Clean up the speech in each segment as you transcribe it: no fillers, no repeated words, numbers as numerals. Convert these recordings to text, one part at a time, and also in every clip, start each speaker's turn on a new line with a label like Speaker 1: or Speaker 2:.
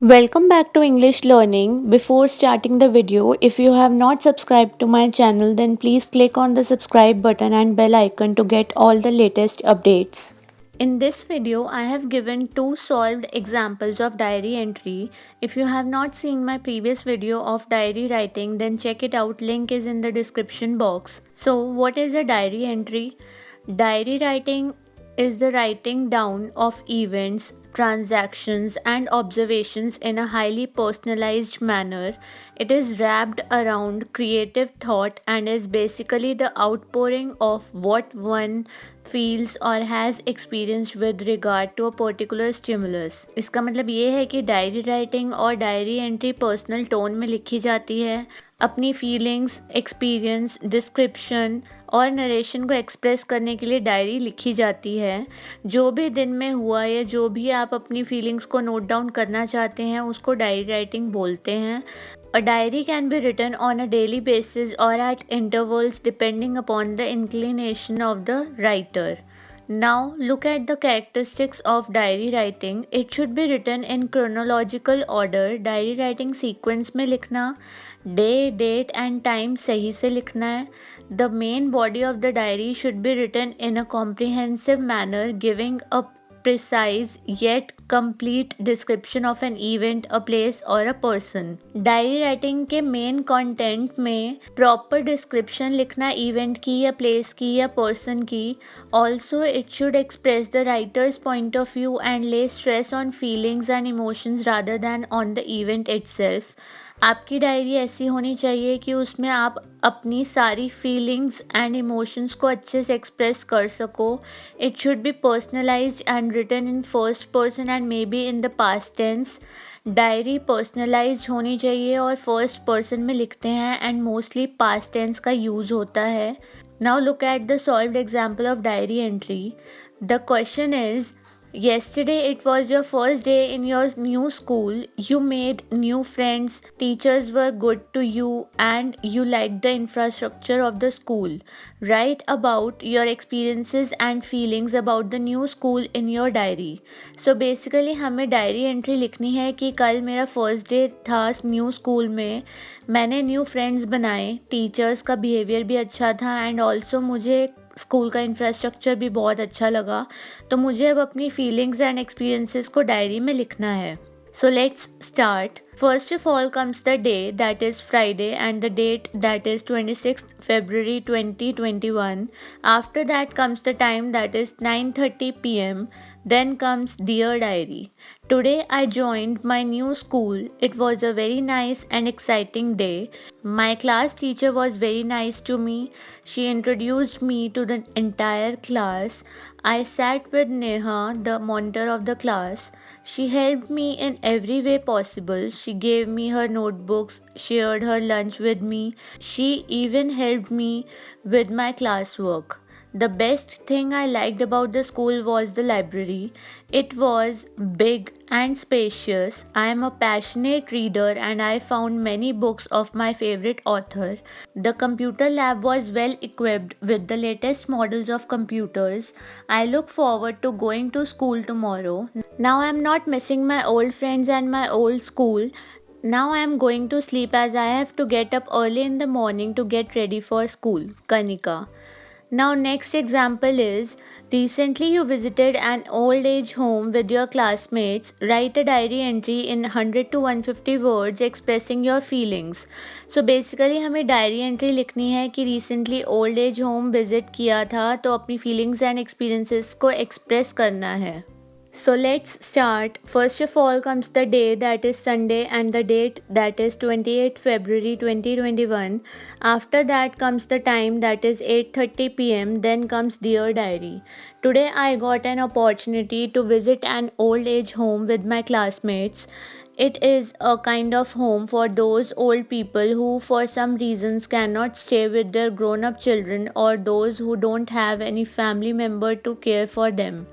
Speaker 1: Welcome back to English Learning. Before starting the video, if you have not subscribed to my channel, then please click on the subscribe button and bell icon to get all the latest updates. In this video, I have given two solved examples of diary entry. If you have not seen my previous video of diary writing, then check it out. Link is in the description box. So, what is a diary entry? Diary writing is the writing down of events, transactions, and observations in a highly personalized manner. It is wrapped around creative thought and is basically the outpouring of what one feels or has experienced with regard to a particular stimulus. इसका मतलब ये है कि diary writing और diary entry personal tone में लिखी जाती है, अपनी फीलिंग्स, एक्सपीरियंस, डिस्क्रिप्शन और नरेशन को एक्सप्रेस करने के लिए डायरी लिखी जाती है। जो भी दिन में हुआ या जो भी आप अपनी फीलिंग्स को नोट डाउन करना चाहते हैं उसको डायरी राइटिंग बोलते हैं। A diary can be written on a daily basis or at intervals depending upon the inclination of the writer. Now, look at the characteristics of diary writing. It should be written in chronological order. Diary writing sequence में लिखना, day, date and time सही से लिखना है. The main body of the diary should be written in a comprehensive manner, giving a precise yet complete description of an event, a place or a person. Diary writing के main content में proper description लिखना event की या place की या person की. Also it should express the writer's point of view and lay stress on feelings and emotions rather than on the event itself. आपकी डायरी ऐसी होनी चाहिए कि उसमें आप अपनी सारी फीलिंग्स एंड इमोशंस को अच्छे से एक्सप्रेस कर सको. It should be personalised and written in first person and may be in the past tense. Diary personalised होनी चाहिए और फर्स्ट पर्सन में लिखते हैं एंड मोस्टली पास्ट टेंस का यूज़ होता है. Now look at the solved example of diary entry. The question is, yesterday it was your first day in your new school. You made new friends, teachers were good to you, and you liked the infrastructure of the school. Write about your experiences and feelings about the new school in your diary. So basically हमें diary entry लिखनी है कि कल मेरा first day था new school में, मैंने new friends बनाए, टीचर्स का बिहेवियर भी अच्छा था एंड ऑल्सो मुझे स्कूल का इंफ्रास्ट्रक्चर भी बहुत अच्छा लगा. तो मुझे अब अपनी फीलिंग्स एंड एक्सपीरियंसेस को डायरी में लिखना है. So let's start. First of all comes the day, that is Friday, and the date, that is 26th February 2021. After that comes the time, that is 9:30 p.m. Then comes Dear Diary. Today I joined my new school. It was a very nice and exciting day. My class teacher was very nice to me. She introduced me to the entire class. I sat with Neha, the monitor of the class. She helped me in every way possible. She gave me her notebooks, shared her lunch with me. She even helped me with my classwork. The best thing I liked about the school was the library. It was big and spacious. I am a passionate reader and I found many books of my favorite author. The computer lab was well equipped with the latest models of computers. I look forward to going to school tomorrow. Now I am not missing my old friends and my old school. Now I am going to sleep as I have to get up early in the morning to get ready for school. Kanika. Now next example is, recently you visited an old age home with your classmates. Write a diary entry in 100 to 150 words expressing your feelings. So basically हमें diary entry लिखनी है कि recently old age home visit किया था तो अपनी feelings and experiences को express करना है. So let's start. First of all comes the day, that is Sunday, and the date, that is 28th February 2021. After that comes the time, that is 8:30 p.m. Then comes Dear Diary. Today I got an opportunity to visit an old age home with my classmates. It is a kind of home for those old people who for some reasons cannot stay with their grown-up children or those who don't have any family member to care for them.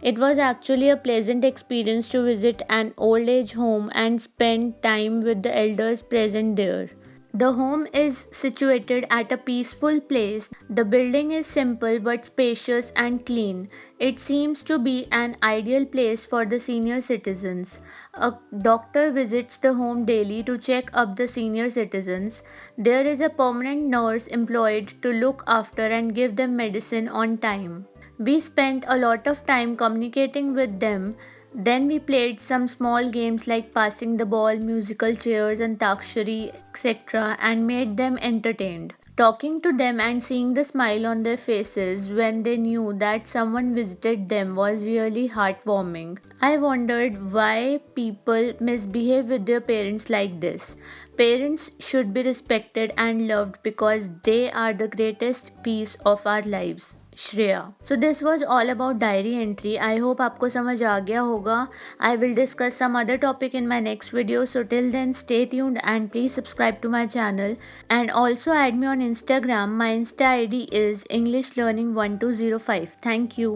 Speaker 1: It was actually a pleasant experience to visit an old age home and spend time with the elders present there. The home is situated at a peaceful place. The building is simple but spacious and clean. It seems to be an ideal place for the senior citizens. A doctor visits the home daily to check up the senior citizens. There is a permanent nurse employed to look after and give them medicine on time. We spent a lot of time communicating with them. Then we played some small games like passing the ball, musical chairs, and takshari, etc., and made them entertained. Talking to them and seeing the smile on their faces when they knew that someone visited them was really heartwarming. I wondered why people misbehave with their parents like this. Parents should be respected and loved because they are the greatest piece of our lives. Shreya. So this was all about diary entry. I hope आपको समझ आ गया होगा. I will discuss some other topic in my next video. So till then stay tuned and please subscribe to my channel and also add me on Instagram. My Insta ID is English Learning 1205. Thank you.